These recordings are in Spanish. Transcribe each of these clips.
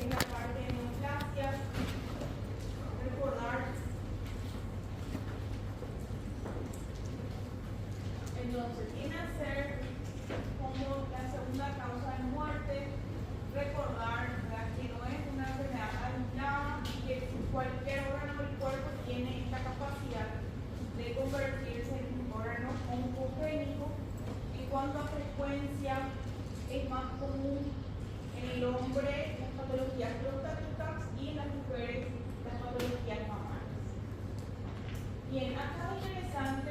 es la parte de neoplasias. Recordar. Entonces, viene a ser como la segunda causa de muerte. Recordar, ¿verdad?, que no es una enfermedad aislada y que cualquier órgano del cuerpo tiene esta capacidad de convertirse en un órgano oncogénico. En cuanto a frecuencia, es más común en el hombre las patologías prostáticas y en las mujeres las patologías mamarias. Bien, acá es interesante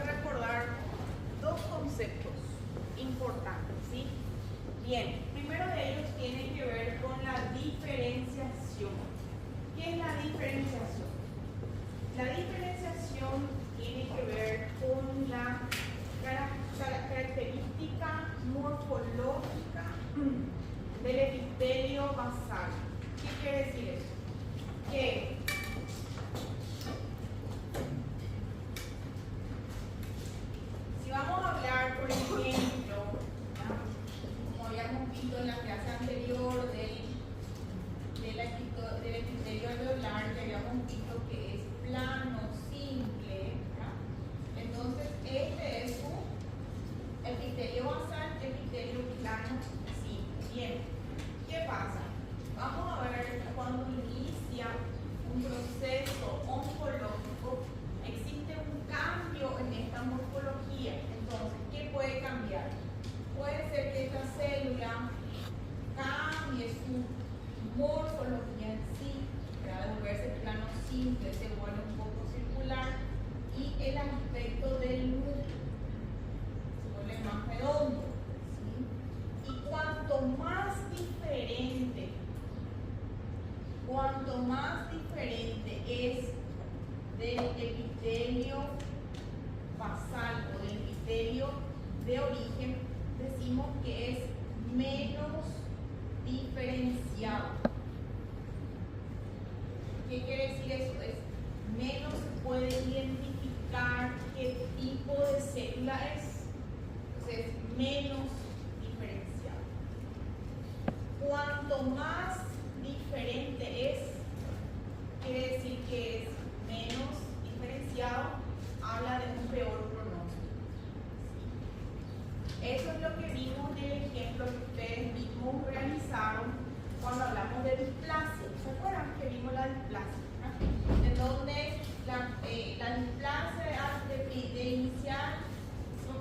recordar dos conceptos importantes, ¿sí? Bien, primero de ellos tiene que ver con la diferenciación. ¿Qué es la diferenciación? La diferenciación tiene que ver con la característica morfológica del epitelio basal. ¿Qué quiere decir eso? Que si vamos a hablar, por ejemplo, como habíamos visto en la clase anterior del epitelio alveolar, que habíamos visto que es plano, simple, ¿verdad? Entonces este es su epitelio basal, epitelio plano, simple. Bien, ¿qué pasa? Vamos a ver cuando inicia un proceso oncológico, existe un cambio en esta morfología. Entonces, ¿qué puede cambiar? Puede ser que esta célula cambie su morfología en sí, para volverse plano simple, se vuelve un poco circular, y el aspecto del núcleo se vuelve más redondo, ¿sí? Y cuanto más diferente es del epitelio basal o del epitelio de origen, decimos que es menos diferenciado. ¿Qué quiere decir eso? Es menos se puede identificar qué tipo de célula es. Entonces, menos diferenciado. Cuanto más diferente es, quiere decir que es menos diferenciado, habla de un peor pronóstico. Eso es lo que vimos en el ejemplo que ustedes mismos realizaron cuando hablamos de displasia. ¿Se acuerdan que vimos la displasia? En donde la displasia de inicial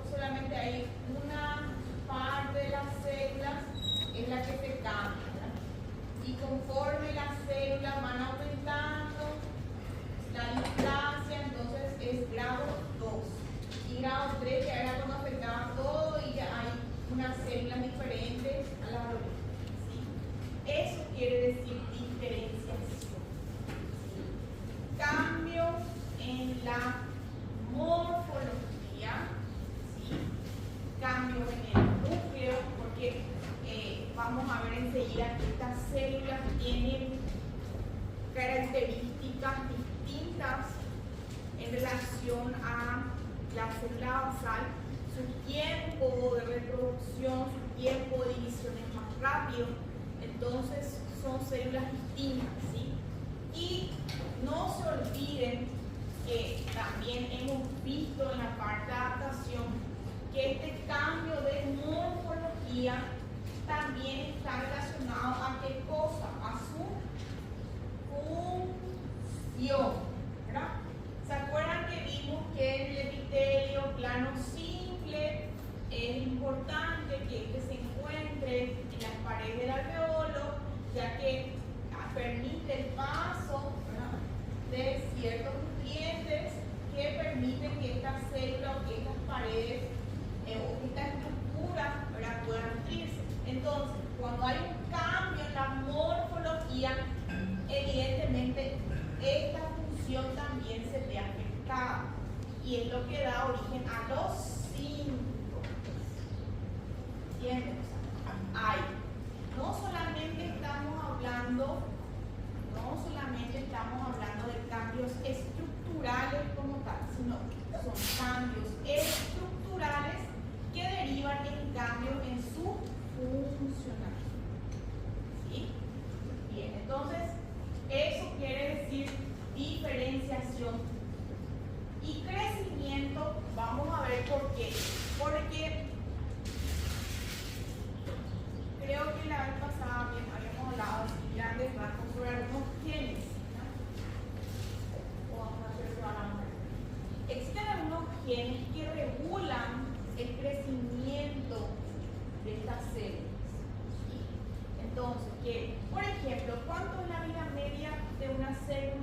solamente hay una parte de las células es la que se cambia, ¿verdad? Y conforme las células van aumentando, la displasia entonces es grado 2. Y grado 3 ya era cuando afectaba todo y ya hay unas células diferentes a las orejas, ¿sí? Eso quiere decir diferenciación, ¿sí? Cambio en la morfología, ¿sí? Cambio en el núcleo, porque vamos a ver enseguida que estas células tienen características distintas en relación a la célula basal. Su tiempo de reproducción, su tiempo de división es más rápido, entonces son células distintas, ¿sí? Y no se olviden que también hemos visto en la parte de adaptación que este cambio de morfología también está relacionado a qué cosa, a su función, ¿verdad? ¿Se acuerdan que vimos que en el epitelio plano simple es importante que este se encuentre en las paredes del alveolo, ya que permite el paso, ¿verdad?, de ciertos nutrientes que permiten que estas células o que estas paredes o que estas estructuras, ¿verdad?, puedan nutrirse? Entonces, cuando hay un cambio en la morfología, evidentemente esta función también se ve afectada y es lo que da origen a los síntomas. ¿Entienden? O sea, no solamente estamos hablando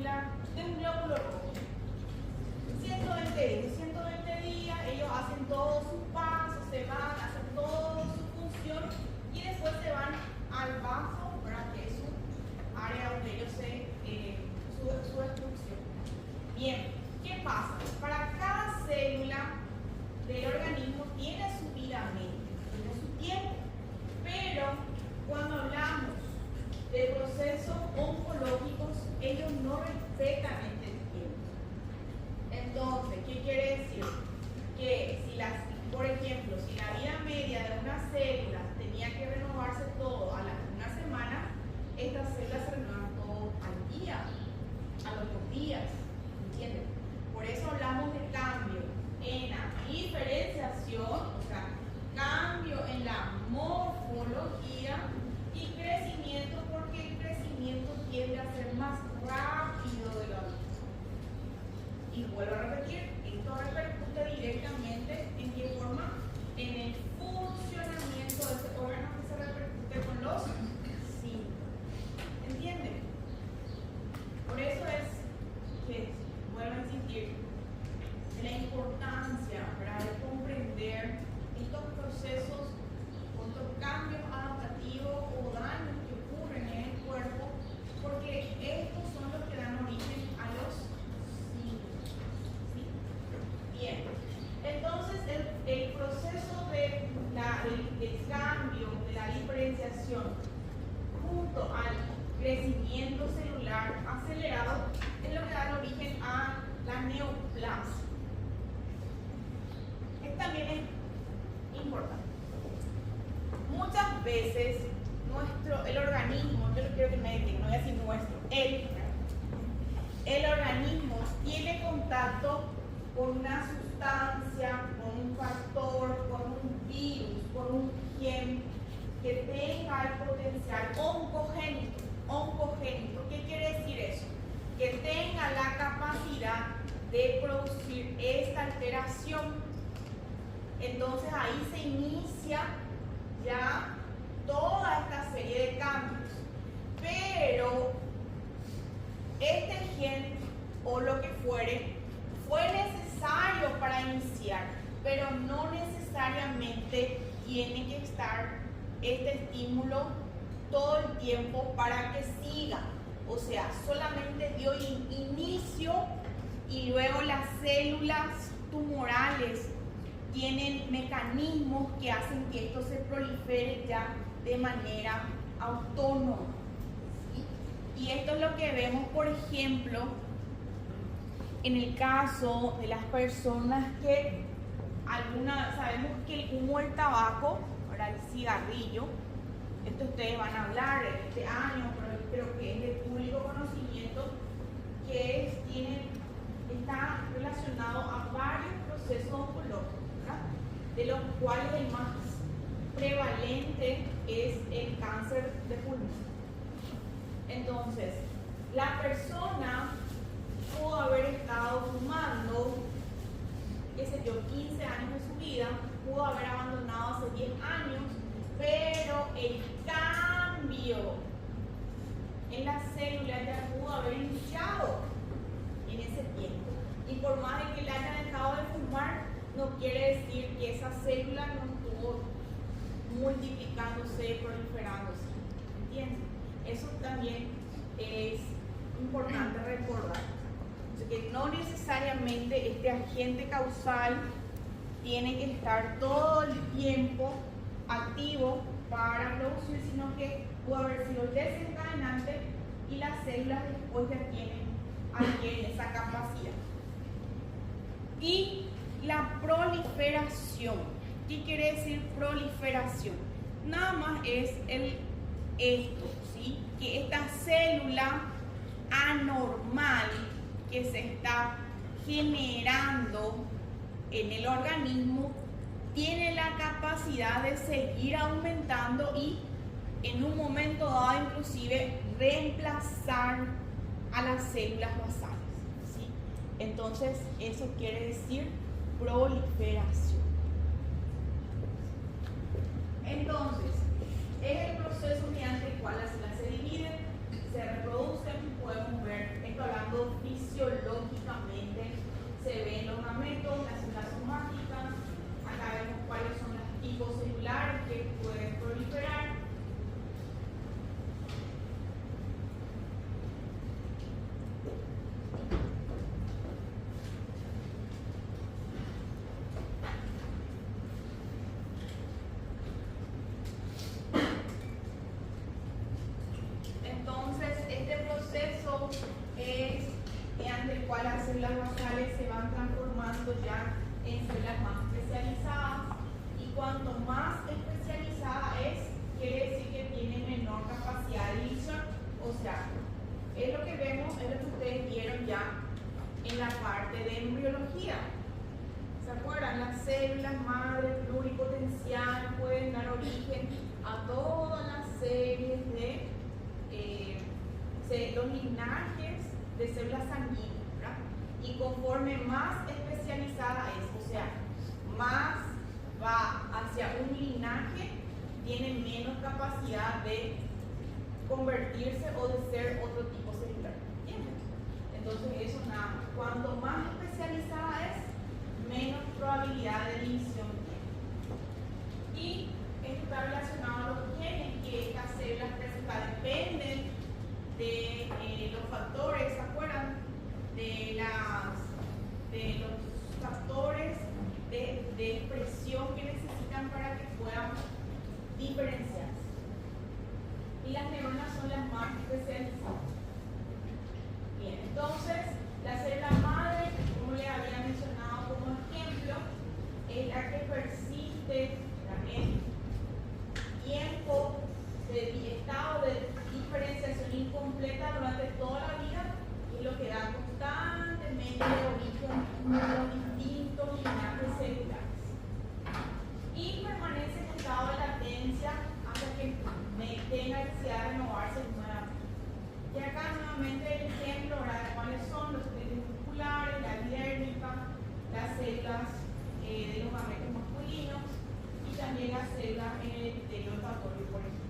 célula de un glóbulo rojo. 120 días. 120 días, ellos hacen todos sus pasos, se van, hacen toda su función y después se van al vaso, ¿verdad? Que es su área donde ellos su destrucción. Bien, ¿qué pasa? Para cada célula del organismo tiene su vida media, tiene su tiempo, pero cuando hablamos de procesos oncológicos, ellos no respetan este tiempo. Entonces, ¿qué quiere decir? Que si por ejemplo, si la vida media de una célula tenía que renovarse todo a una semana, estas células se renuevan todo al día, a los 2 días, ¿entienden? Por eso hablamos de cambio en la diferenciación, o sea, cambio en la morfología y crecimiento, porque el crecimiento tiende a ser más rápido de lo habitual. Y vuelvo a repetir, esto repercute directamente en qué forma, en el funcionamiento de ese órgano que se repercute con los síntomas. ¿Entienden? Por eso es que, vuelvo a insistir, la importancia, ¿verdad?, de comprender estos procesos, estos cambios adaptativos o daños que ocurren en el cuerpo, porque estos son los que dan origen a los síntomas. ¿Sí? Bien, entonces el proceso del cambio, de la diferenciación, junto al crecimiento celular acelerado, es lo que da origen a la neoplasia. Esto también es importante. Muchas veces el organismo, yo no quiero que me digan, no voy a decir nuestro, el organismo tiene contacto con una sustancia, con un factor, con un virus, con un gen que tenga el potencial oncogénico. ¿Qué quiere decir eso? Que tenga la capacidad de producir esta alteración. Entonces ahí se inicia ya toda esta serie de cambios. Pero este gen o lo que fuere fue necesario para iniciar, pero no necesariamente tiene que estar este estímulo todo el tiempo para que siga. O sea, solamente dio inicio y luego las células tumorales tienen mecanismos que hacen que esto se prolifere ya de manera autónoma. ¿Sí? Y esto es lo que vemos, por ejemplo, en el caso de las personas que sabemos que el humo del tabaco, ahora el cigarrillo, esto ustedes van a hablar este año, pero creo que es de público conocimiento, que está relacionado a varios procesos oncológicos, ¿verdad?, de los cuales el más prevalente es el cáncer de pulmón. Entonces, la persona pudo haber estado fumando, qué sé yo, 15 años de su vida, pudo haber abandonado hace 10 años, pero el cambio en las células ya pudo haber iniciado en ese tiempo. Y por más de que le hayan dejado de fumar, no quiere decir que esa célula no estuvo multiplicándose, proliferándose. ¿Entienden? Eso también es importante recordar. Que no necesariamente este agente causal tiene que estar todo el tiempo activo para producir, sino que puede haber sido desencadenante y las células después ya adquieren esa capacidad. Y la proliferación. ¿Qué quiere decir proliferación? Nada más es esto, ¿sí? Que esta célula anormal que se está generando en el organismo tiene la capacidad de seguir aumentando y en un momento dado inclusive reemplazar a las células basales, ¿sí? Entonces eso quiere decir proliferación. Entonces es el proceso mediante el cual las células se dividen, se reproducen. Podemos ver, esto hablando se ven los gametos, las células somáticas. Acá vemos cuáles son los tipos celulares que pueden proliferar. Entonces, este proceso es mediante el cual las células basales se van transformando ya en células más especializadas, y cuanto más especializada es, quiere decir que tiene menor capacidad de división. O sea, es lo que vemos, es lo que ustedes vieron ya en la parte de embriología. ¿Se acuerdan? Las células madre pluripotencial pueden dar origen a todas las series de los linajes de células sanguíneas, ¿verdad? Y conforme más especializada es, o sea, más va hacia un linaje, tiene menos capacidad de convertirse o de ser otro tipo celular. ¿Entiendes? Entonces eso nada más. Cuanto más especializada es, menos probabilidad de división tiene. Y esto está relacionado a los genes, que estas células principales dependen de los factores, ¿se acuerdan? De los factores de expresión que necesitan para que puedan diferenciarse. Y las neuronas son las más especializadas. Bien, entonces, la célula madre, como les había mencionado como ejemplo, es la que persiste en tiempo de estado de diferenciación incompleta durante toda la vida, y lo que da constantemente origen a los distintos linajes celulares. Y permanece en estado de latencia hasta que tenga necesidad de renovarse nuevamente. Y acá nuevamente el ejemplo, ¿verdad? ¿Cuáles son los tejidos musculares, la epidérmica, las células de los gametos masculinos y también las células en el epitelio olfatorio, por ejemplo?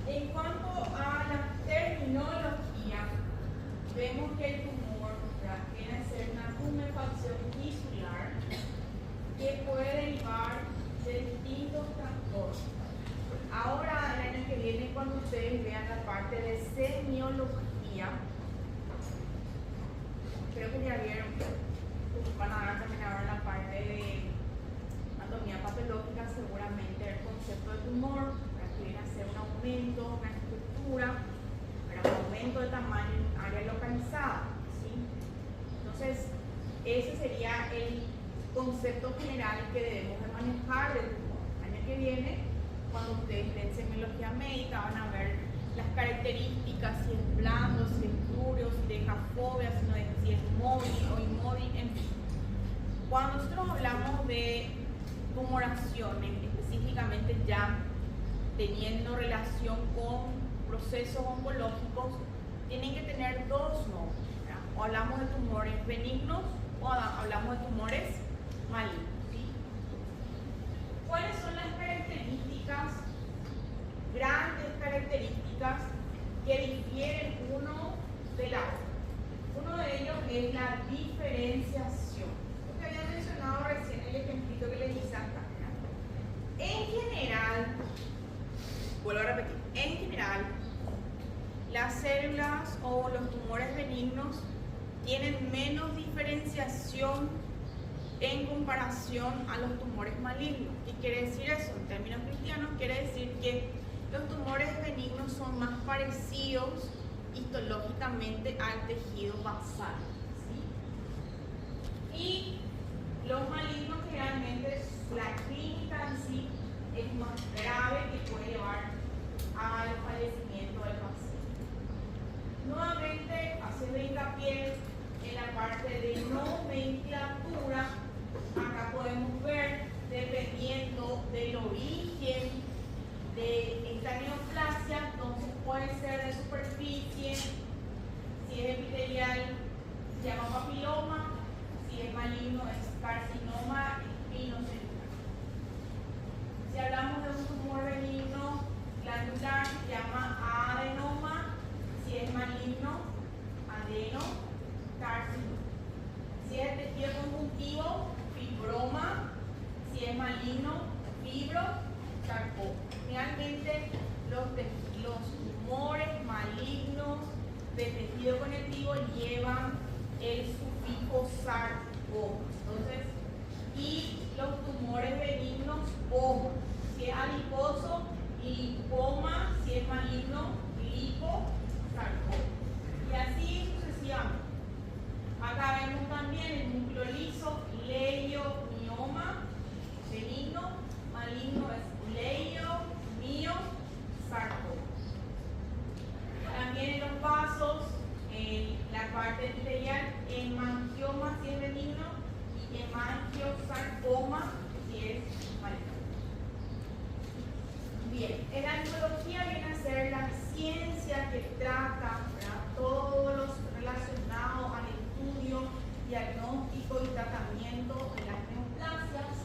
En cuanto a la terminología, vemos que el tumor viene a ser una tumefacción tisular que puede derivar de distintos trastornos. Ahora, el año que viene, cuando ustedes vean la parte de semiología, creo que ya vieron, van a ver también ahora la parte de anatomía patológica, seguramente el concepto de tumor, que viene a ser un aumento, una estructura, un aumento de tamaño en un área localizada, ¿sí? Entonces, ese sería el concepto general que debemos de manejar del tumor. El año que viene, cuando ustedes den semiología médica, van a ver las características, si es blando, si es duro, si deja fobia, si es móvil o inmóvil, en fin. Cuando nosotros hablamos de tumoraciones, específicamente ya teniendo relación con procesos oncológicos, tienen que tener dos nombres, ¿verdad? O hablamos de tumores benignos o hablamos de tumores malignos, ¿sí? ¿Cuáles son las características, grandes características, que difieren uno del otro? Uno de ellos es la diferenciación. Lo que había mencionado recién, el ejemplito que les hice acá, ¿verdad? En general, vuelvo a repetir, en general, las células o los tumores benignos tienen menos diferenciación en comparación a los tumores malignos. ¿Qué quiere decir eso? En términos cristianos, quiere decir que los tumores benignos son más parecidos histológicamente al tejido basal, ¿sí? Y los malignos generalmente diagnóstico y tratamiento de las neoplasias.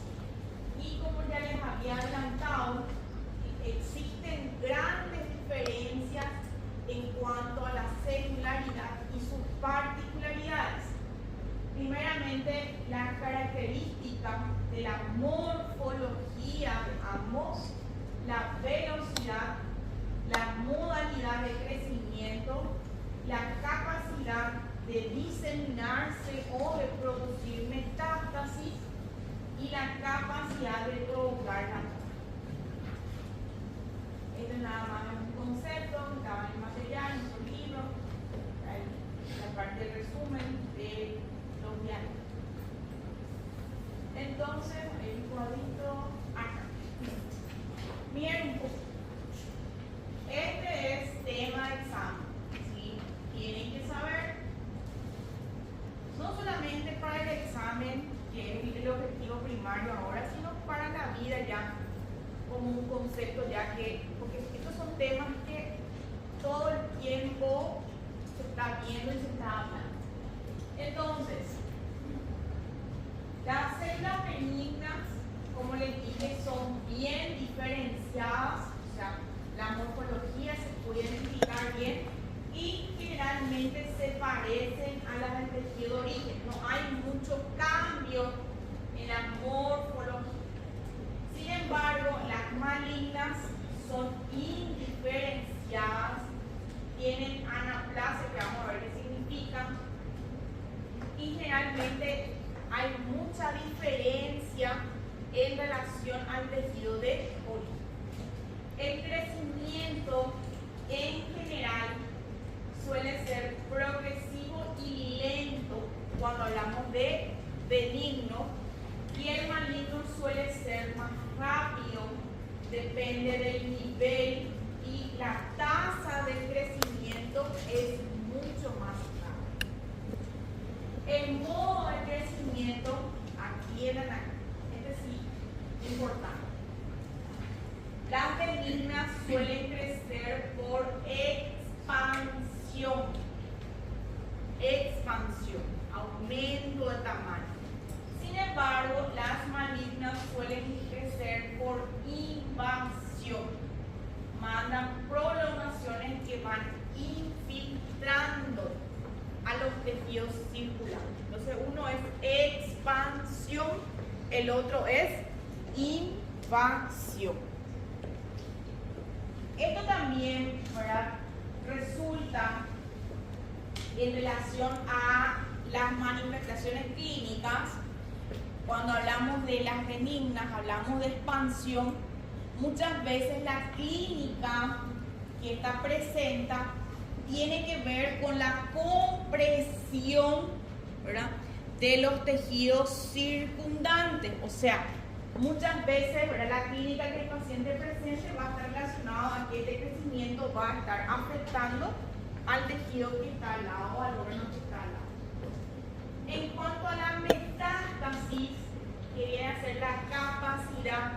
Y como ya les había adelantado, existen grandes diferencias en cuanto a la celularidad y sus particularidades. Primeramente, la característica de la morfología de ambos, la velocidad, la modalidad de crecimiento, la capacidad de diseminarse o de producir metástasis y la capacidad de provocar la muerte. Esto es nada más un concepto, estaba en el material, en un libro, la parte del resumen de los diálogos. Entonces, el cuadrito acá. Miren un poco. Este es tema de examen. ¿Sí? Tienen que saber, no solamente para el examen, que es el objetivo primario ahora, sino para la vida ya, como un concepto ya que, porque estos son temas que todo el tiempo se está viendo y se está hablando. Entonces, las células benignas, como les dije, son bien diferenciadas, o sea, la morfología se puede identificar bien y generalmente se parecen a las del tejido de origen. No hay mucho cambio en la morfología. Sin embargo, las malignas son indiferenciadas, tienen anaplasia, que vamos a ver qué significa, y generalmente hay mucha diferencia en relación al tejido de origen. El crecimiento en general suele ser progresivo y lento cuando hablamos de benigno, y el maligno suele ser más rápido, depende del nivel, y la tasa de crecimiento es mucho más rápida. El modo de crecimiento, aquí en la, este sí, importante. Las benignas suelen crecer por expansión, aumento de tamaño. Sin embargo, las malignas suelen crecer por invasión, mandan prolongaciones que van infiltrando a los tejidos circulares. Entonces, uno es expansión, el otro es invasión. Esto también, ¿verdad?, resulta en relación a las manifestaciones clínicas. Cuando hablamos de las benignas, hablamos de expansión. Muchas veces la clínica que esta presenta tiene que ver con la compresión, ¿verdad?, de los tejidos circundantes. O sea, muchas veces, ¿verdad?, la clínica que el paciente presente va a estar relacionado a que este crecimiento va a estar afectando al tejido que está al lado o al órgano que está al lado. En cuanto a la metástasis, que viene a ser la capacidad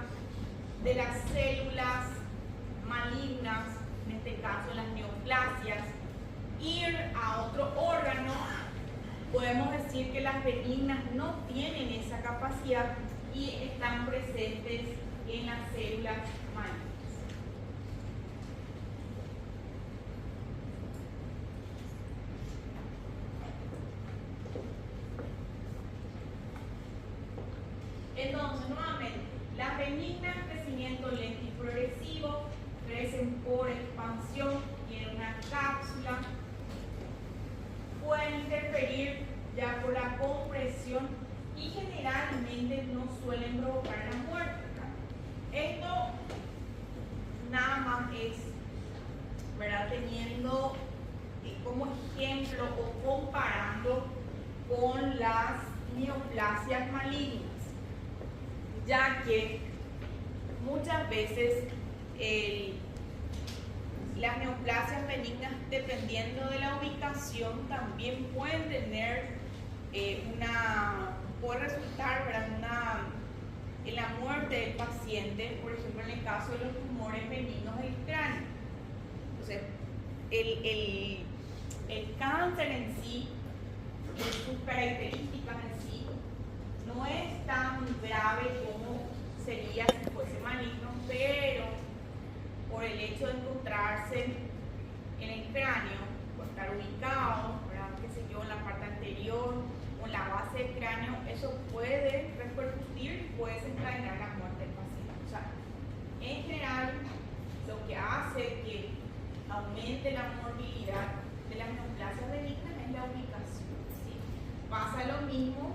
de las células malignas, en este caso las neoplasias, ir a otro órgano, podemos decir que las benignas no tienen esa capacidad y están presentes en las células malignas. Entonces, nuevamente, las benignas, crecimiento lento y progresivo, crecen por expansión, tienen una cápsula, pueden interferir ya por la compresión y generalmente no suelen provocar la muerte, ¿verdad? Esto nada más es, ¿verdad?, teniendo como ejemplo o comparando con las neoplasias malignas, ya que muchas veces las neoplasias benignas, dependiendo de la ubicación, también pueden tener puede resultar, ¿verdad?, en la muerte del paciente, por ejemplo en el caso de los tumores benignos del cráneo. Entonces, el cáncer en sí, sus características en sí, eso puede repercutir y puede desencadenar la muerte del paciente. O sea, en general, lo que hace que aumente la morbilidad de las neoplasias benignas es la ubicación, ¿sí? Pasa lo mismo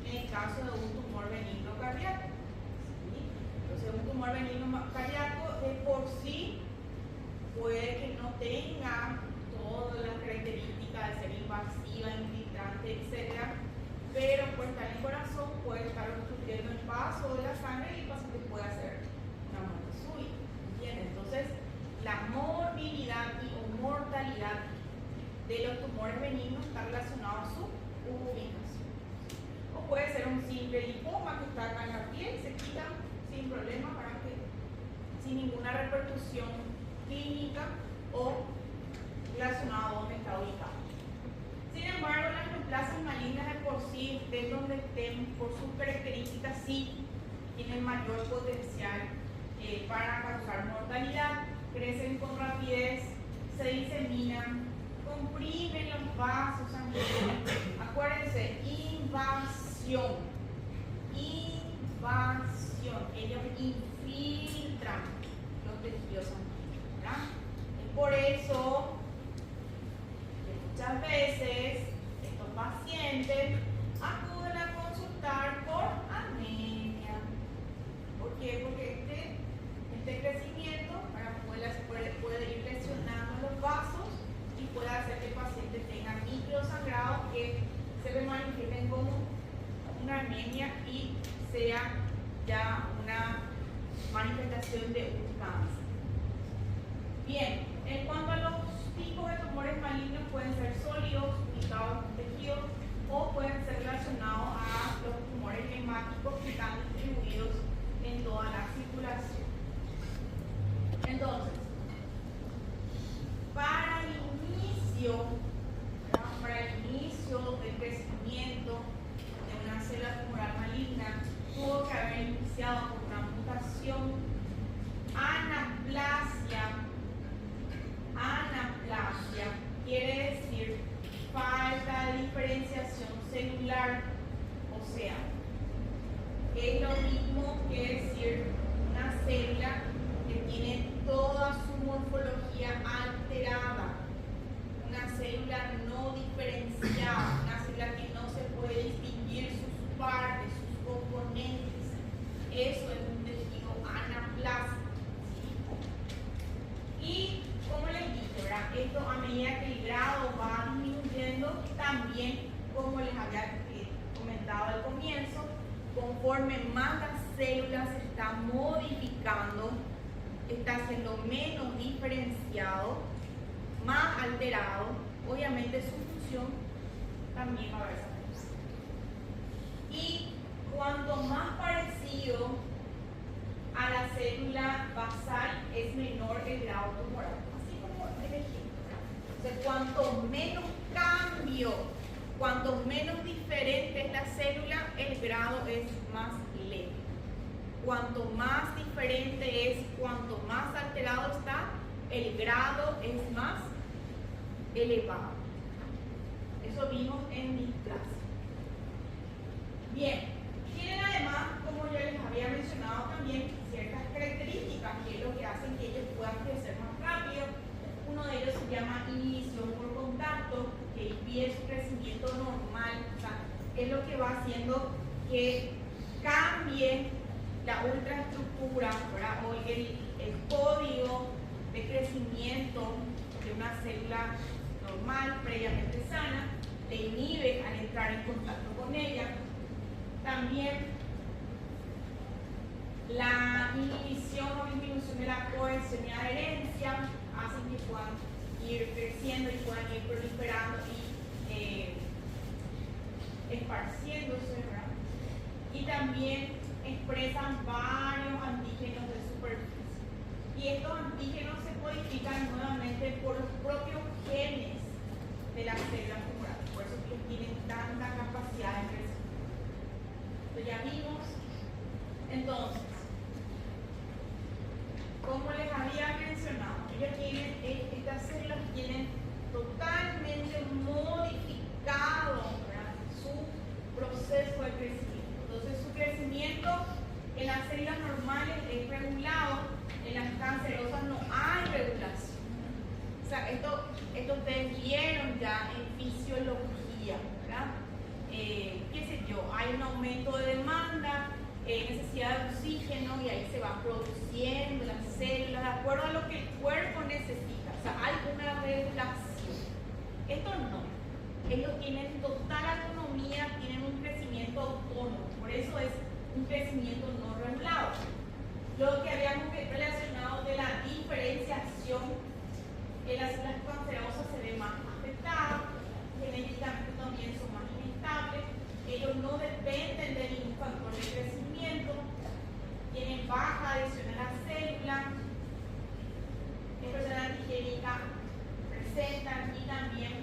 en el caso de un tumor benigno cardíaco, ¿sí? Entonces, un tumor benigno cardíaco de por sí puede que no tenga todas las características de ser invasiva, infiltrante, etc. Pero por estar en el corazón puede estar obstruyendo el paso de la sangre y el paciente puede hacer una muerte súbita. ¿Entiendes? Entonces, la morbilidad y o mortalidad de los tumores benignos está relacionado a su ubicación. O puede ser un simple lipoma que está acá en la piel, se quita sin problema para que, sin ninguna repercusión clínica o relacionado a donde está ubicado. Sin embargo, las neoplasias malignas de por sí, estén donde estén, por sus características, sí tienen mayor potencial para causar mortalidad, crecen con rapidez, se diseminan, comprimen los vasos sanguíneos. Acuérdense, invasión. Ellos infiltran los tejidos sanguíneos, ¿verdad? Es por eso que muchas veces estos pacientes acuden a consultar por anemia. ¿Por qué? Porque este crecimiento puede ir lesionando los vasos y puede hacer que el paciente tenga microsangrado que se le manifiesten como una anemia y sea ya una manifestación de un cáncer. Bien, en cuanto a los tipos de tumores malignos, pueden ser sólidos, ubicados en tejidos, o pueden ser relacionados a los tumores hemáticos que están distribuidos en toda la circulación. Entonces, para el inicio del crecimiento de una célula tumoral maligna, tuvo que haber iniciado con una mutación, anaplasia quiere decir falta de diferenciación celular, o sea, es lo mismo que decir una célula que tiene toda su morfología alterada, una célula no diferenciada, una célula que no se puede distinguir sus partes, sus componentes. Eso es un tejido anaplásico. Y como les dije, ¿verdad? Esto a medida que el grado va disminuyendo, también, como les había comentado al comienzo, conforme más las células se están modificando, está siendo menos diferenciado, más alterado, obviamente su función también va a verse afectada. Y cuanto más parecido a la célula basal es menor el grado tumoral, así como el ejemplo. O sea, cuanto menos cambio, cuanto menos diferente es la célula, el grado es más leve. Cuanto más diferente es, cuanto más alterado está, el grado es más elevado. Eso vimos en displasia. Bien, tienen además, como yo les había mencionado también, ciertas características que es lo que hacen que ellos puedan crecer más rápido. Uno de ellos se llama inhibición por contacto, que impide su crecimiento normal, o sea, es lo que va haciendo que cambie la ultraestructura, ¿verdad? O el código de crecimiento de una célula normal, previamente sana, le inhibe al entrar en contacto con ella. También la inhibición o disminución de la cohesión y adherencia hacen que puedan ir creciendo y puedan ir proliferando y esparciéndose, ¿verdad? Y también expresan varios antígenos de superficie. Y estos antígenos se modifican nuevamente por los propios genes de las células tumorales. Por eso que tienen tanta capacidad de crecimiento. Esto ya vimos. Entonces, como les había mencionado, estas células tienen totalmente modificado, ¿verdad?, su proceso de crecimiento en las células normales es regulado, en las cancerosas no hay regulación. O sea, esto ustedes vieron ya en fisiología, ¿verdad? Qué sé yo, hay un aumento de demanda, necesidad de oxígeno y ahí se va produciendo las células de acuerdo a lo que el cuerpo necesita. O sea, hay una regulación. Esto no. Ellos tienen total autonomía, tienen un crecimiento autónomo. Por eso es un crecimiento no regulado. Lo que habíamos relacionado de la diferenciación, en las células cancerosas se ve más afectadas, genéticamente también son más inestables, ellos no dependen de ningún factor de crecimiento, tienen baja adhesión a la célula, expresión antigénica presentan y también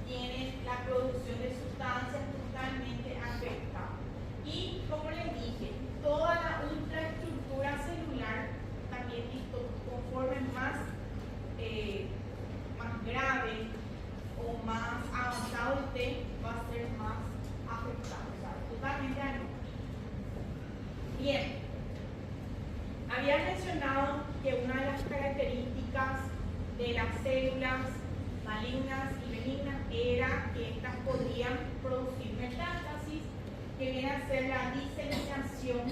tienen la producción de sustancias totalmente afectadas. Y como les dije, toda la ultraestructura celular también conforme más grave o más avanzado esté, va a ser más afectado, o sea, totalmente anómalo. Bien, había mencionado que una de las características de las células malignas y benignas era que estas podrían producir metástasis, que viene a ser la diseminación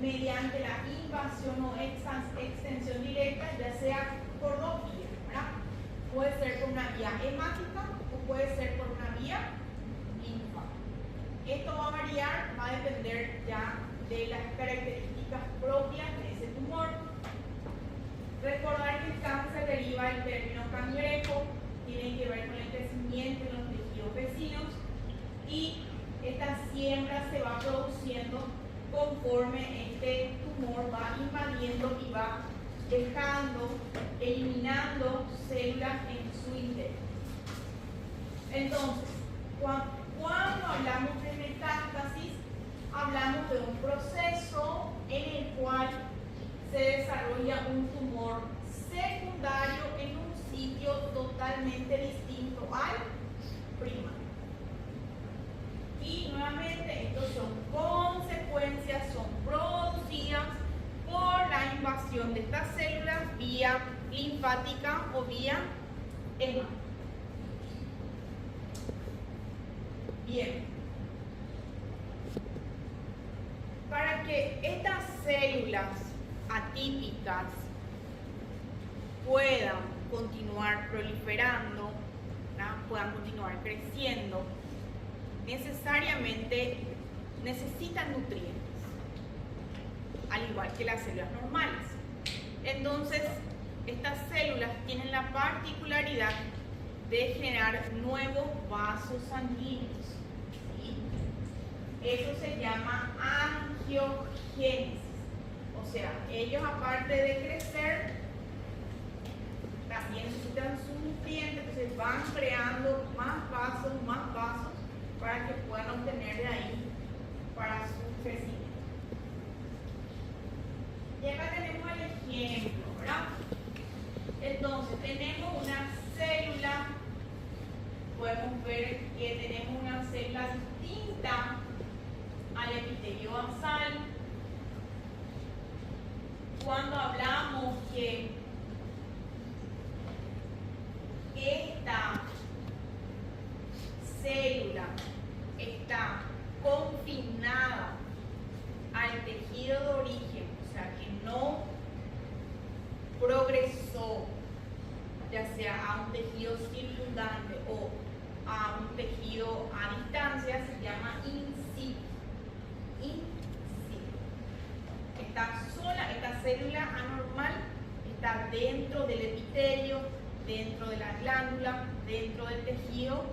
mediante la invasión o extensión directa, ya sea por dos vías, ¿verdad? Puede ser por una vía hemática o puede ser por una vía linfática. Esto va a variar, va a depender ya de las características propias de ese tumor. Recordar que el cáncer deriva del término cangrejo, tiene que ver con el crecimiento en los tejidos vecinos y esta siembra se va produciendo conforme este tumor va invadiendo y va dejando, eliminando células en su interior. Entonces, cuando hablamos de metástasis, hablamos de un proceso en el cual se desarrolla un tumor secundario en un sitio totalmente distinto al primario. Y nuevamente, estos son consecuencias, son producidas por la invasión de estas células vía linfática o vía hemática. Bien. Para que estas células atípicas puedan continuar proliferando, ¿verdad? Puedan continuar creciendo, necesariamente necesitan nutrientes, al igual que las células normales. Entonces, estas células tienen la particularidad de generar nuevos vasos sanguíneos. ¿Sí? Eso se llama angiogénesis. O sea, ellos aparte de crecer, también necesitan sus nutrientes, entonces van creando más vasos, para que puedan obtener de ahí para su crecimiento. Y acá tenemos el ejemplo, ¿verdad? Entonces, tenemos una célula, podemos ver que tenemos una célula distinta al epitelio basal. Cuando hablamos que esta célula está confinada al tejido de origen, o sea que no progresó ya sea a un tejido circundante o a un tejido a distancia, se llama in situ. Está sola, esta célula anormal está dentro del epitelio, dentro de la glándula, dentro del tejido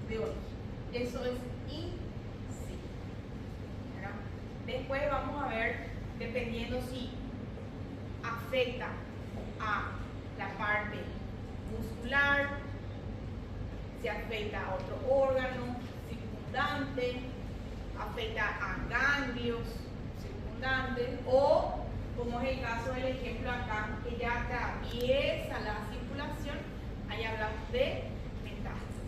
de origen. Eso es in situ. ¿Verdad? Después vamos a ver, dependiendo si afecta a la parte muscular, si afecta a otro órgano circundante, afecta a ganglios circundantes o, como es el caso del ejemplo acá, que ya atraviesa la circulación, ahí hablamos de metástasis.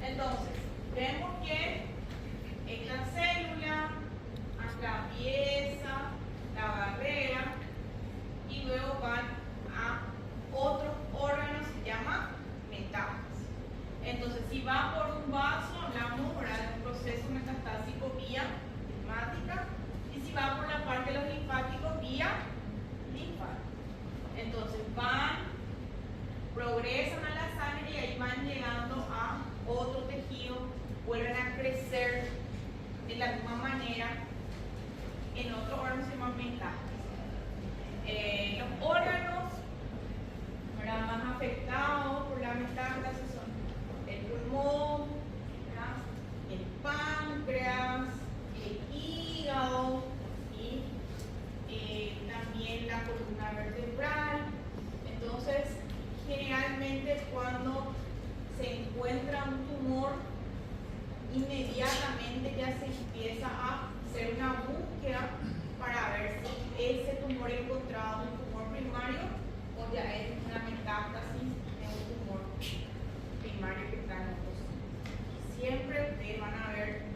Entonces, vemos que esta célula acá en otro órgano se llama metástasis. Los órganos, ¿verdad?, más afectados por la metástasis son el pulmón, ¿verdad?, el páncreas, el hígado y también la columna vertebral. Entonces, generalmente cuando se encuentra un tumor, inmediatamente ya se empieza a hacer una búsqueda para ver si ese tumor encontrado es un tumor primario o ya es una metástasis de un tumor primario que está en otros sitios. Siempre ustedes van a ver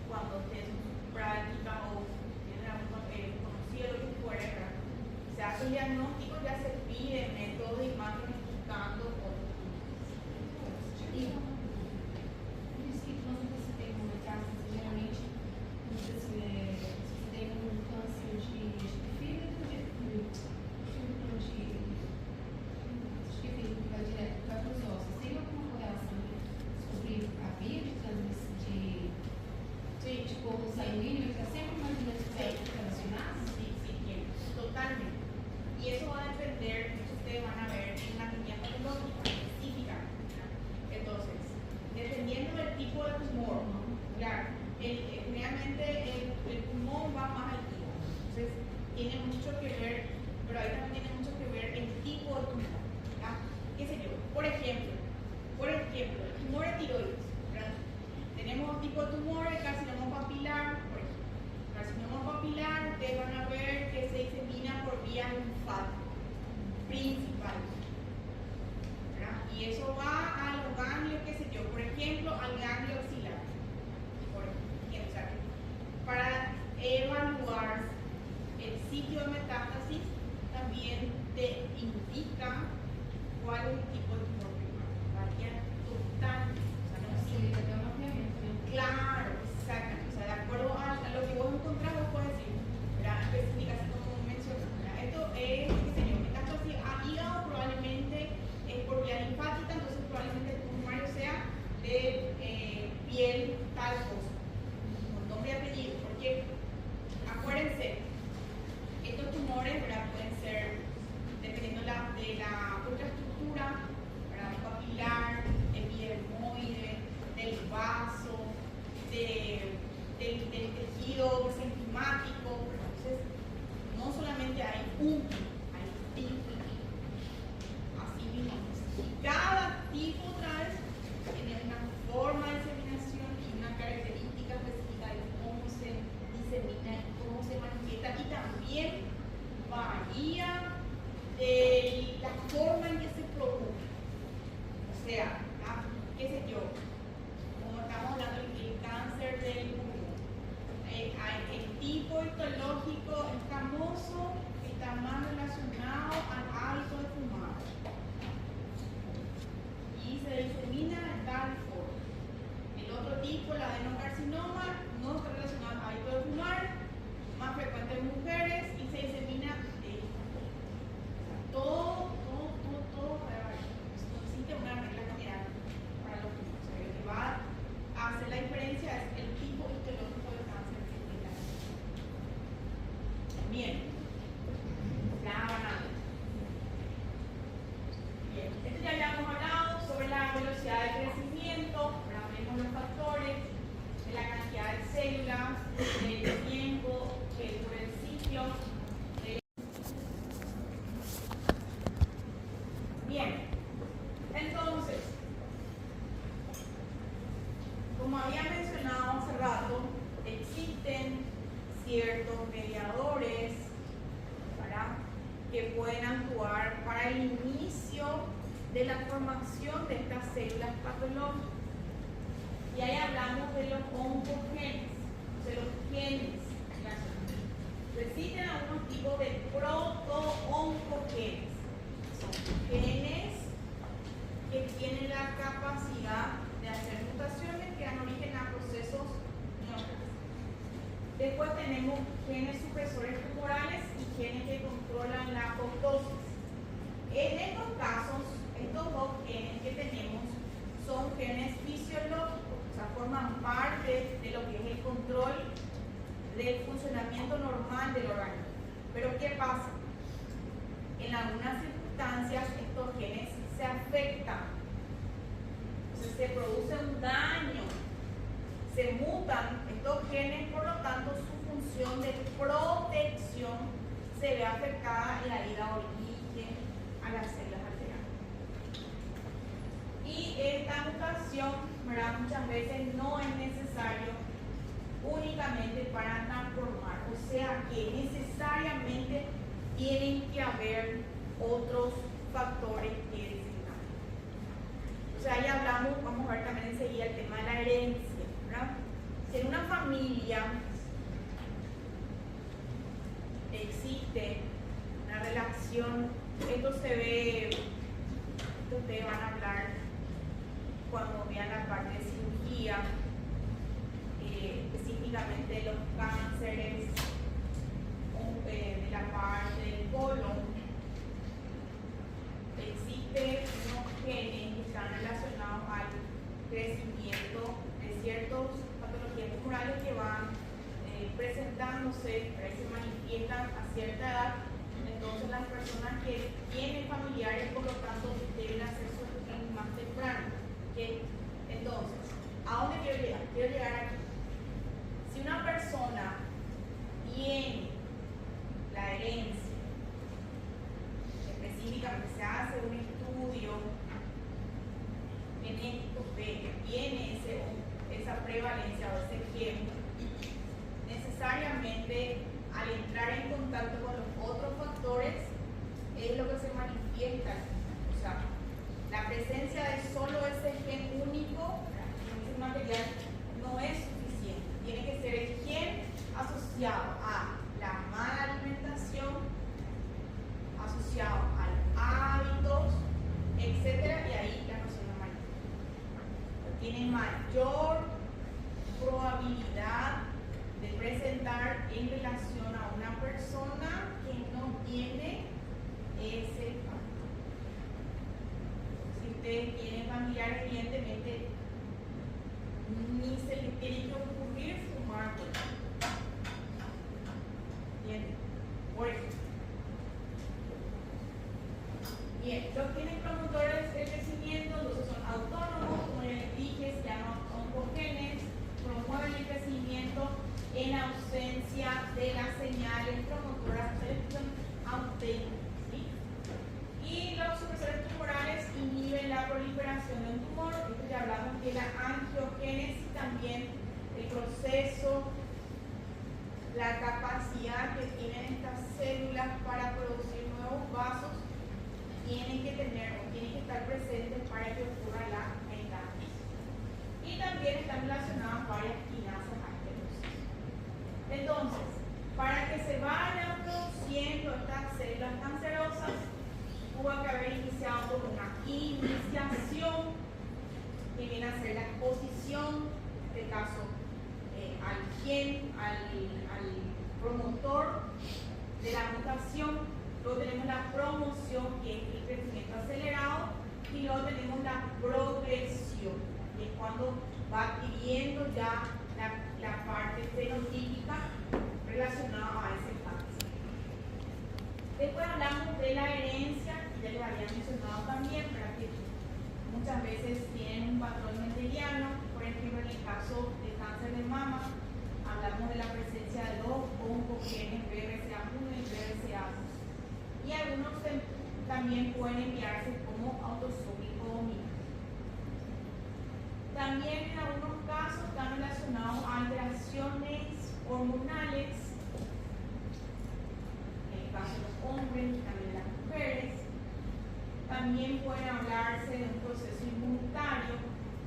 cuando ustedes son sus prácticas o tienen algún conocido lo que fuera, ¿verdad?, se hace el diagnóstico, ya se pide método de imagen buscando otros tumores. Totalmente. Y eso va a depender, eso ustedes van a ver en una guía patológica específica. Entonces, dependiendo del tipo de tumor, claro, generalmente el pulmón va más al hígado. Entonces, tiene mucho que ver, pero ahí también tiene mucho que ver el tipo de tumor. ¿Verdad? ¿Qué sé yo? Por ejemplo, el tumor de tiroides. ¿Verdad? Tenemos un tipo de tumor, el carcinoma papilar, por ejemplo. Carcinoma papilar, ustedes van a ver que se disemina por vía linfática principal, ¿verdad? Y eso va a los ganglios, qué sé yo, por ejemplo, al ganglio axilar. Por ejemplo, o sea, para evaluar el sitio de metástasis, también te indica cuál es el tipo de tumor primario. Varía totalmente. O sea, no siempre. Claro, exactamente. O sea, de acuerdo a lo que vos encontrás, vos puedes decir, ¿verdad?, específica, así como mencionas, ¿verdad? Esto es, qué sé yo, metástasis a hígado, probablemente es por vía linfática, entonces probablemente el primario sea de piel tal cosa, con nombre y apellido, porque acuérdense, estos tumores, ¿verdad?, pueden ser, dependiendo de la ultraestructura, ¿verdad?, papilar, epidermoide, del vaso, del tejido mesenquimático. Entonces, no solamente hay un tipo, hay tipos. Así mismo. Y cada tipo otra vez tiene una forma de diseminación y una característica específica de cómo se disemina y cómo se manifiesta, y también varía de la forma en que se produce. O sea, qué sé yo, como estamos hablando del cáncer del pulmón, el tipo histológico escamoso está más relacionado al hábito de fumar y se disemina de tal forma. El otro tipo, el adenocarcinoma, no está relacionado al hábito de fumar, más frecuente en mujeres y se disemina de esta forma. Todo para variar. No existe una regla general para los tumores. O sea, lo que va a hacer la diferencia es el tipo histológico del cáncer que tenga. Bien. Ya van a ver. Bien. Esto ya habíamos hablado sobre la velocidad de crecimiento. Ahora vemos los factores de la cantidad de células, del tiempo, que dura el ciclo. Bien, entonces, como había mencionado hace rato, existen ciertos mediadores, ¿verdad?, que pueden actuar para el inicio de la formación de estas células patológicas. Y ahí hablamos de los oncogenes, de los genes. Existen algunos tipos de proto-oncogenes. Son genes que tienen la capacidad de hacer mutaciones que dan origen a procesos neoplásicos. Después tenemos genes supresores tumorales y genes que controlan la apoptosis. En estos casos, estos dos genes que tenemos son genes fisiológicos, o sea, forman parte de lo que es el control del funcionamiento normal del organismo. Pero ¿qué pasa? En algunas circunstancias estos genes se afectan, entonces se produce un daño, se mutan estos genes, por lo tanto su función de protección se ve afectada y ahí da origen a las células alteradas. Y esta mutación, ¿verdad?, muchas veces no es necesario únicamente para transformar, o sea que necesariamente tienen que haber otros factores que designar. O sea, ya hablamos, vamos a ver también enseguida el tema de la herencia, ¿verdad? Si en una familia existe una relación, esto se ve, esto ustedes van a hablar cuando vean la parte de cirugía, específicamente de los cánceres de la parte del colon. Existen unos genes que están relacionados al crecimiento de ciertas patologías tumorales que van presentándose, se manifiestan a cierta edad. Entonces las personas que tienen familiares, por lo tanto, deben hacer su screening más temprano. ¿Okay? Entonces, ¿a dónde quiero llegar? Quiero llegar aquí. Si una persona tiene la herencia, específicamente se hace un estudio genético que tiene esa prevalencia o ese gen, necesariamente al entrar en contacto con los otros factores es lo que se manifiesta. O sea, la presencia de solo ese gen único en ese material no es suficiente. Tiene que ser el gen asociado a la mala alimentación, asociado a hábitos, etcétera, y ahí la persona mayor tiene mayor probabilidad de presentar en relación a una persona que no tiene ese factor. Si ustedes tienen familiares, evidentemente ni se les tiene que ocurrir fumar. Bien, por ejemplo. Bien, los genes promotores del crecimiento, entonces son autónomos, como ya les dije, se llaman oncogenes, promueven el crecimiento en ausencia de las señales promotoras de selección auténtica. ¿Sí? Y los supresores tumorales inhiben la proliferación de un tumor. Esto ya hablamos de la angiogénesis, también el proceso, la capacidad que tienen estas células para producir nuevos vasos, tienen que tener o tienen que estar presentes para que ocurra la metástasis. Y también están relacionadas varias quinasas asquerosas. Entonces, para que se vayan produciendo estas células cancerosas, hubo que haber iniciado con una iniciación que viene a ser la exposición, en este caso al gen, al promotor de la mutación. Luego tenemos la promoción, que es el crecimiento acelerado, y luego tenemos la progresión, que es cuando va adquiriendo ya la parte fenotípica relacionada a ese cáncer. Después hablamos de la herencia, que ya les había mencionado también, para que muchas veces tienen un patrón mendeliano. Por ejemplo, en el caso del cáncer de mama, hablamos de la presencia de dos oncogenes, BRCA1 y BRCA2. Y algunos también pueden enviarse como autosómico dominante. También en algunos casos están relacionados a alteraciones hormonales, en el caso de los hombres y también de las mujeres. También pueden hablarse de un proceso inmunitario,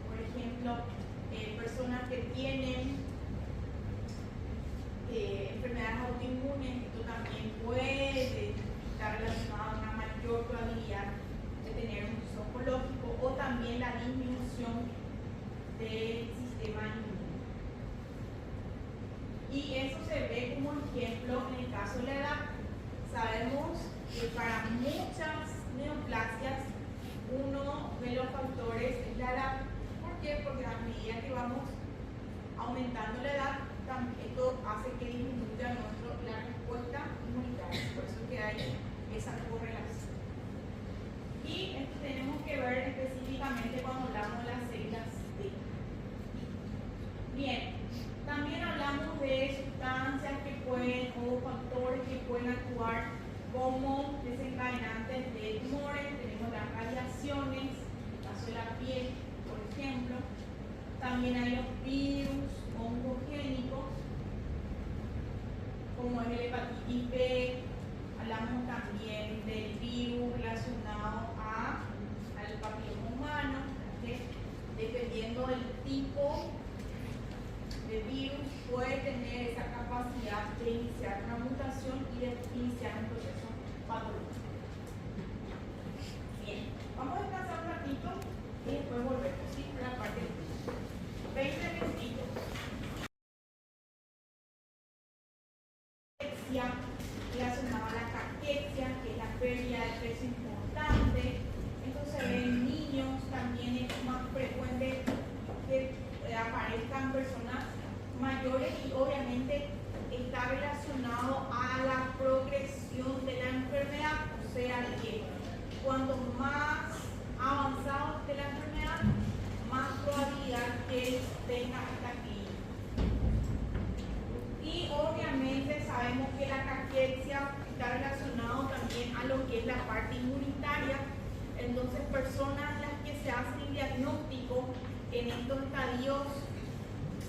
por ejemplo, personas que tienen enfermedades autoinmunes. Esto también puede estar relacionado a una mayor probabilidad de tener un proceso oncológico, o también la disminución del sistema inmune. Y eso se ve como ejemplo en el caso de la edad. Sabemos que para muchas neoplasias uno de los factores es la edad. ¿Por qué? Porque a medida que vamos aumentando la edad, esto hace hace que disminuya la respuesta inmunitaria. Por eso que hay esa correlación. Y tenemos que ver específicamente cuando hablamos de las células T. Bien, también hablamos de sustancias que pueden o factores que pueden actuar como desencadenantes de tumores. Tenemos las radiaciones, en el caso de la piel, por ejemplo. También hay los virus oncogénicos, como es el hepatitis B. Hablamos también del virus relacionado al papiloma humano, que dependiendo del tipo de virus puede tener esa capacidad de iniciar una mutación y de iniciar un proceso patológico. Bien, vamos a descansar un ratito y después volvemos, ¿sí? A la parte 20 minutitos. Relacionada a la caquexia, que es la pérdida de peso importante. Esto se ve en niños, también es más frecuente que aparezcan personas mayores y obviamente está relacionado a la progresión de la enfermedad, o sea que cuanto más avanzado esté la enfermedad, más probabilidad que tenga esta clínica. Y obviamente sabemos que la caquexia está relacionado también a lo que es la parte inmunitaria. Entonces, personas las que se hacen el diagnóstico en estos estadios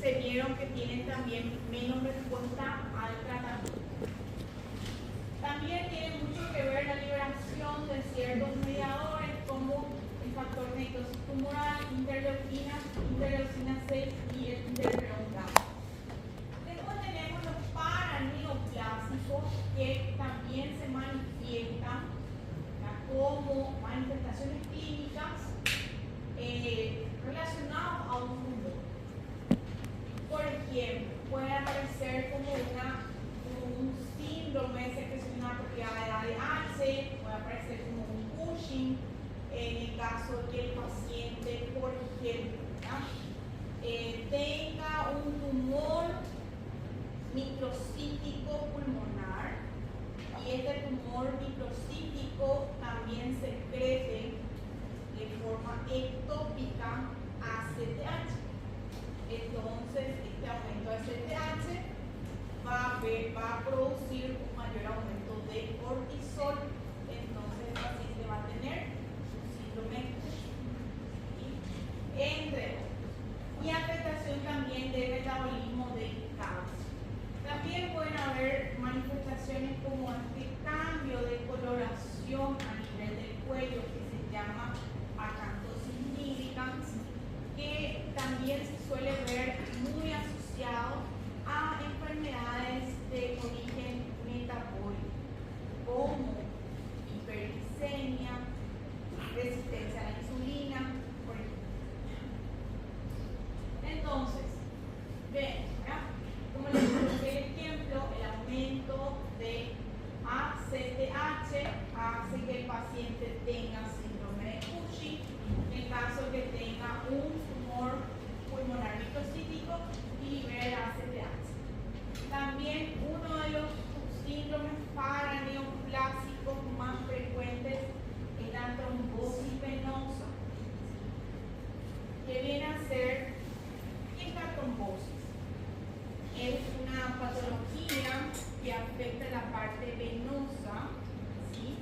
se vieron que tienen también menos respuesta al tratamiento. También tiene mucho que ver la liberación de ciertos mediadores como el factor necrosis tumoral, interleucina 6 y el interferón gamma. Después tenemos los paraneoplásicos que también se manifiestan como manifestaciones clínicas relacionadas a un tumor. Por ejemplo, puede aparecer como un síndrome de secreción apropiada de Alzheimer, puede aparecer como un Cushing, en el caso de que el paciente, por ejemplo, tenga un tumor microcítico pulmonar y este tumor microcítico también secrete de forma ectópica ACTH. Entonces, este aumento de ACTH va a producir un mayor aumento de cortisol. Entonces, el paciente va a tener un síndrome entre otros. Y afectación también del metabolismo del calcio. También pueden haber manifestaciones como este cambio de coloración a nivel del cuello que se llama acanthosis nigricans, que también se suele ver muy asociado a enfermedades de origen metabólico, como hiperglicemia, resistencia a la insulina, por ejemplo. Entonces, ven, como les puse el ejemplo, el aumento de ACTH hace que el paciente tenga síndrome de Cushing, en el caso de que tenga un tumor pulmonar microcítico y libere ACTH. También uno de los síndromes paraneoplásicos más frecuentes es la trombosis venosa, que viene a ser esta trombosis. Es una patología que afecta la parte venosa, ¿sí?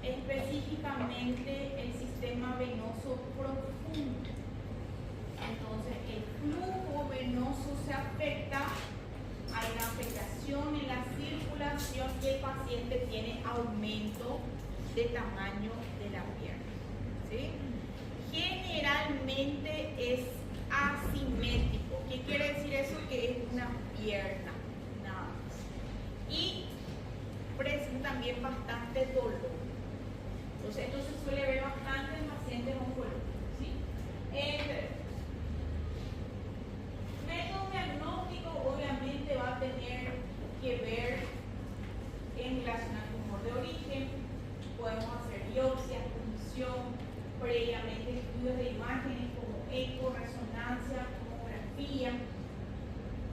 Específicamente el sistema venoso profundo. Entonces, el flujo venoso se afecta, hay una afectación en la circulación y el paciente tiene aumento de tamaño de la pierna, ¿sí? Generalmente es asimétrico. ¿Qué quiere decir eso? Que es una pierna, nada más. Y presenta también bastante dolor. Entonces, esto se suele ver bastante en pacientes oncológicos, ¿sí? Método diagnóstico obviamente va a tener que ver en relación al tumor de origen. Podemos hacer biopsia, punción, previamente estudios de imágenes como eco, resonancia, tomografía.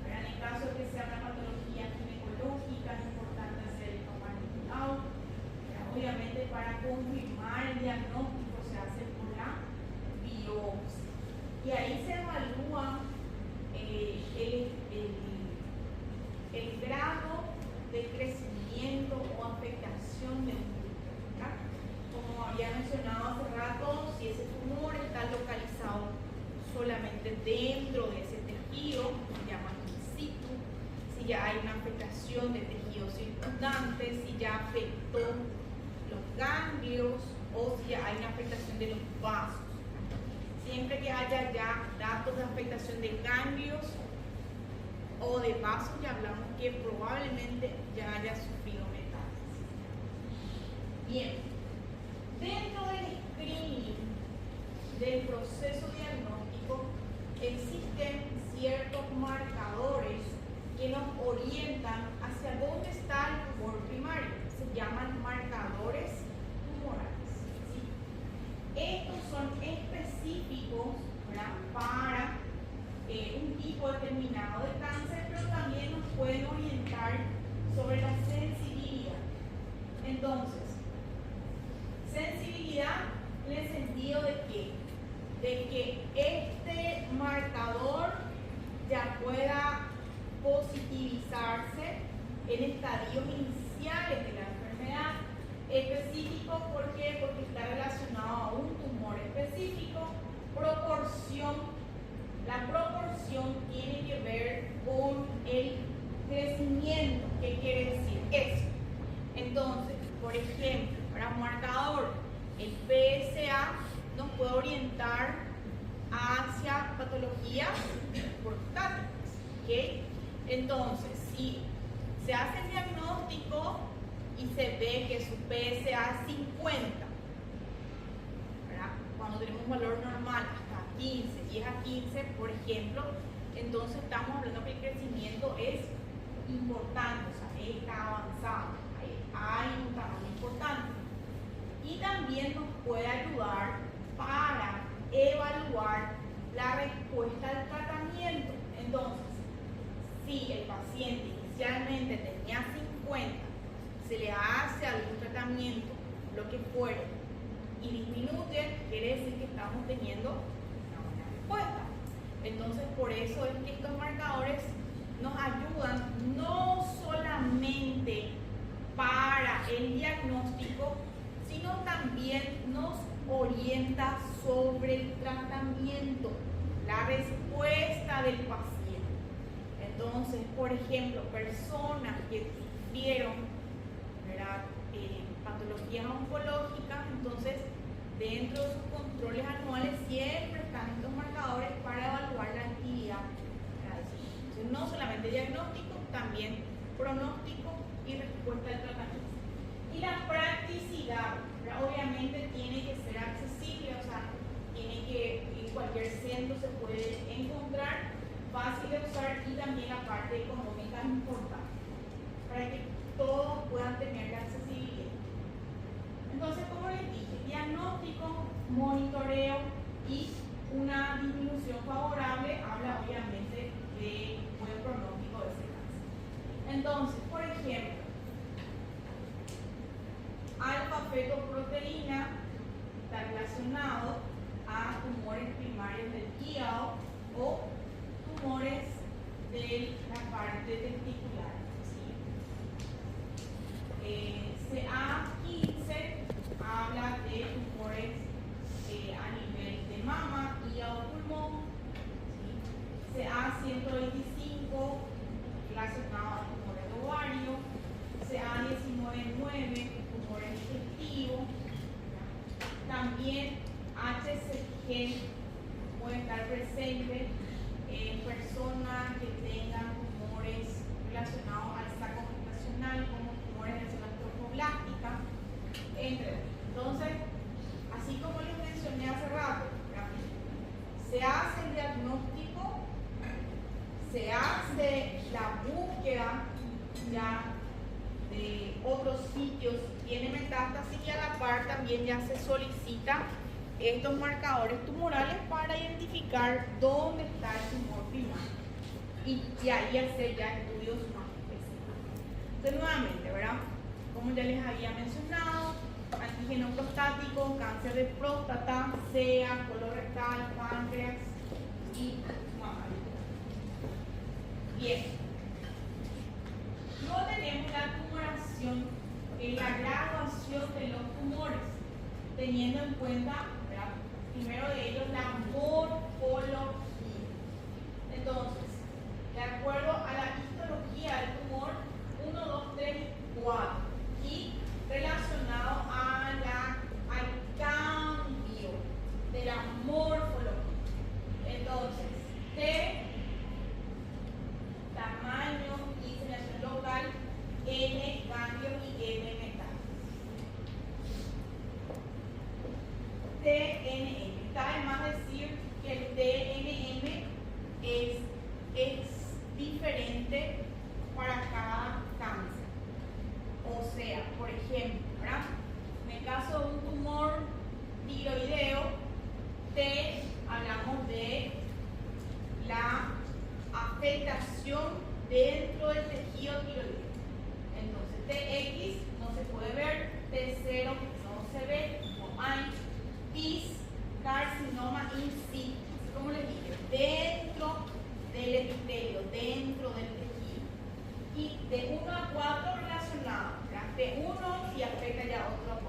En el caso de que sea una patología confirmar el diagnóstico se hace por la biopsia. Y ahí se evalúa el grado de crecimiento o afectación del tumor, ¿verdad? Como había mencionado hace rato, si ese tumor está localizado solamente dentro de ese tejido, se llama in situ. Si ya hay una afectación de tejidos circundantes, si ya afectó los ganglios o si ya hay una afectación de los vasos. Siempre que haya ya datos de afectación de ganglios o de vasos, ya hablamos que probablemente ya haya sufrido metástasis. Bien, dentro del screening del proceso diagnóstico existen ciertos marcadores que nos orientan hacia dónde está el tumor primario. Se llaman marcadores tumorales, ¿sí? Estos son específicos, ¿verdad?, para un tipo determinado de cáncer, pero también nos pueden orientar sobre la sensibilidad. Entonces, sensibilidad en el sentido de que este marcador ya pueda positivizarse en estadios iniciales de la enfermedad. Específico, ¿por qué? Porque está relacionado a un tumor específico. La proporción tiene que ver con el crecimiento. ¿Qué quiere decir eso? Entonces, por ejemplo, para un marcador, el PSA nos puede orientar hacia patologías prostáticas, ¿ok? Entonces, si se hace el diagnóstico y se ve que su PSA es 50, ¿verdad?, cuando tenemos un valor normal hasta 15, 10 a 15, por ejemplo, entonces estamos hablando que el crecimiento es importante, o sea, está avanzado, hay un tamaño importante. Y también nos puede ayudar para evaluar la respuesta al tratamiento. Entonces, si el paciente inicialmente tenía 50, se le hace algún tratamiento, lo que fuere, y disminuye, quiere decir que estamos teniendo una buena respuesta. Entonces, por eso es que estos marcadores nos ayudan no solamente para el diagnóstico, sino también nos orienta sobre el tratamiento, la respuesta del paciente. Entonces, por ejemplo, personas que sufrieron, ¿verdad?, patologías oncológicas, entonces dentro de sus controles anuales siempre están estos marcadores para evaluar la actividad. Entonces, no solamente diagnóstico, también pronóstico y respuesta al tratamiento. Y la practicidad, ¿verdad?, obviamente tiene que ser accesible, o sea, tiene que en cualquier centro se puede encontrar, fácil de usar, y también la parte económica es importante para que todos puedan tener la accesibilidad. Entonces, como les dije, diagnóstico, monitoreo y una disminución favorable habla obviamente de buen pronóstico de ese cáncer. Entonces, por ejemplo, alfa-fetoproteína está relacionado a tumores primarios del hígado o tumores de la parte testicular, ¿sí? CA15 habla de tumores a nivel de mama, hígado, pulmón, ¿sí? CA125 relacionado a tumores de ovario, CA19-9 tumores digestivos, también HCG puede estar presente en personas que tengan tumores relacionados al saco gestacional, como tumores de células trofoblásticas, entre otros. Entonces, así como les mencioné hace rato, se hace el diagnóstico, se hace la búsqueda ya de otros sitios, tiene metástasis, y a la par también ya se solicita estos marcadores tumorales para identificar dónde está el tumor primario y ahí hacer ya estudios más específicos. Entonces, nuevamente, ¿verdad?, como ya les había mencionado antígeno prostático, cáncer de próstata, SEA, colorectal, páncreas y mamario. Bien. Luego tenemos la tumoración, que es la graduación de los tumores, teniendo en cuenta, ¿verdad?, primero de ellos la morfología. Entonces, de acuerdo a la histología del tumor 1, 2, 3 y 4 y relacionado al cambio de la morfología. Entonces, T, tamaño y selección local, N, cambio y M, metástasis. TNM. Está de más decir que el TNM es diferente para cada cáncer. O sea, por ejemplo, ¿verdad?, en el caso de un tumor tiroideo, T, hablamos de la afectación dentro del tejido tiroideo. Entonces, TX no se puede ver, T0 no se ve, no hay. TIS, carcinoma in situ, como les dije, dentro del epitelio, dentro del tejido. Y de 1 a 4 relacionados, ¿verdad? De 1 si afecta ya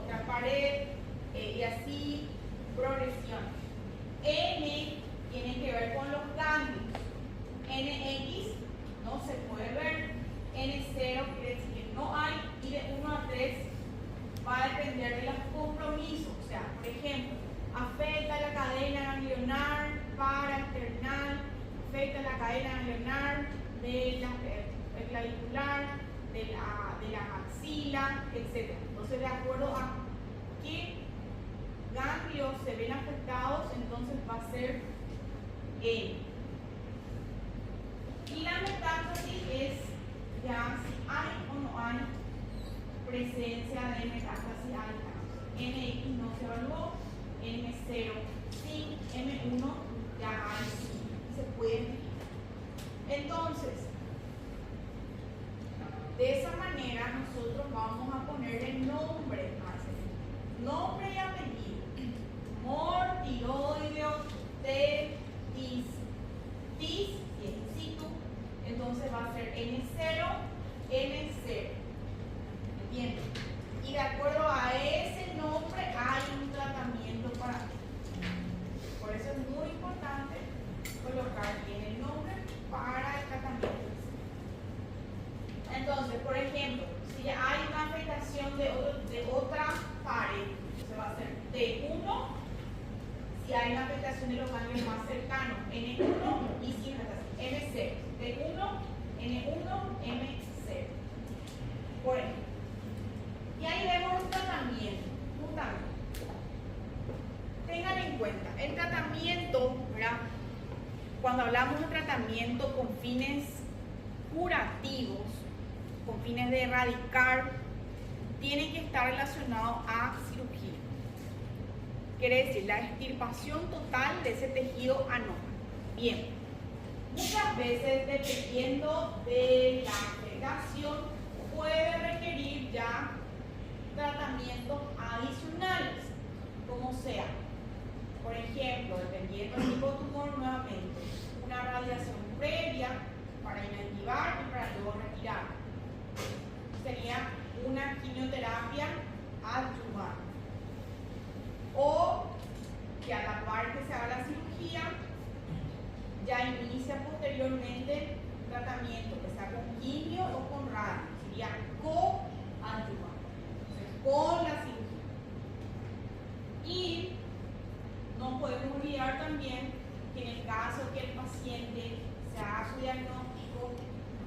otra pared, y así progresión. N tiene que ver con los cambios. NX no se puede ver. N0 quiere decir que no hay. Y de 1 a 3 va a depender de los compromisos. O sea, por ejemplo, afecta la cadena ganglionar paraesternal, afecta la cadena ganglionar de la clavicular, de la axila, etc. Entonces, de acuerdo a qué ganglios se ven afectados, entonces va a ser N. Y la metástasis es ya si hay o no hay presencia de metástasis al cáncer. NX no se evaluó, M0 sí, M1 ya hay sí, se puede medir. Entonces, de esa manera nosotros vamos a ponerle nombre a ese nombre y apellido. Tumor tiroideo de TIS. TIS, si es in situ, entonces va a ser N0, N0. ¿Entienden? Y de acuerdo a ese nombre hay un tratamiento para ti. Por eso es muy importante colocar bien el nombre para el tratamiento. Entonces, por ejemplo, si hay una afectación de otra pared, se va a hacer T1. Si hay una afectación de los ganglios más cercanos, N1 y sin M0. T1, N1, M0. Por ejemplo. Y ahí vemos un tratamiento. Tengan en cuenta, el tratamiento, ¿verdad?, cuando hablamos de tratamiento con fines curativos, con fines de erradicar, tiene que estar relacionado a cirugía. Quiere decir, la extirpación total de ese tejido anómalo. Bien, muchas veces, dependiendo de la afectación, puede requerir ya tratamientos adicionales, como sea. Por ejemplo, dependiendo del tipo de tumor, nuevamente, una radiación previa para inactivar y para luego retirar. Sería una quimioterapia adyuvante. O que a la par que se haga la cirugía, ya inicia posteriormente tratamiento, que sea con quimio o con radio. Sería coadyuvante, con la cirugía. Y no podemos olvidar también que en el caso que el paciente se haga su diagnóstico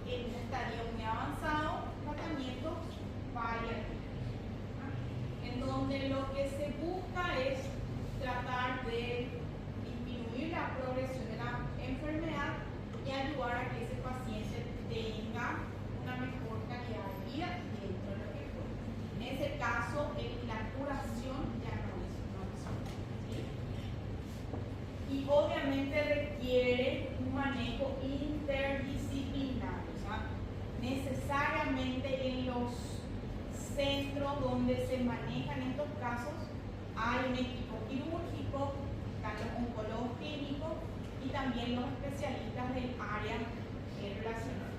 en un estadio muy avanzado, tratamiento paliativo, en donde lo que se busca es tratar de disminuir la progresión de la enfermedad y ayudar a que ese paciente tenga una mejor calidad de vida dentro de lo que puede. En ese caso, la curación ya no es una opción, ¿sí? Y obviamente requiere un manejo interdisciplinario, o sea, necesariamente en los centro donde se manejan estos casos hay un equipo quirúrgico, están los oncólogos clínicos y también los especialistas del área relacionada.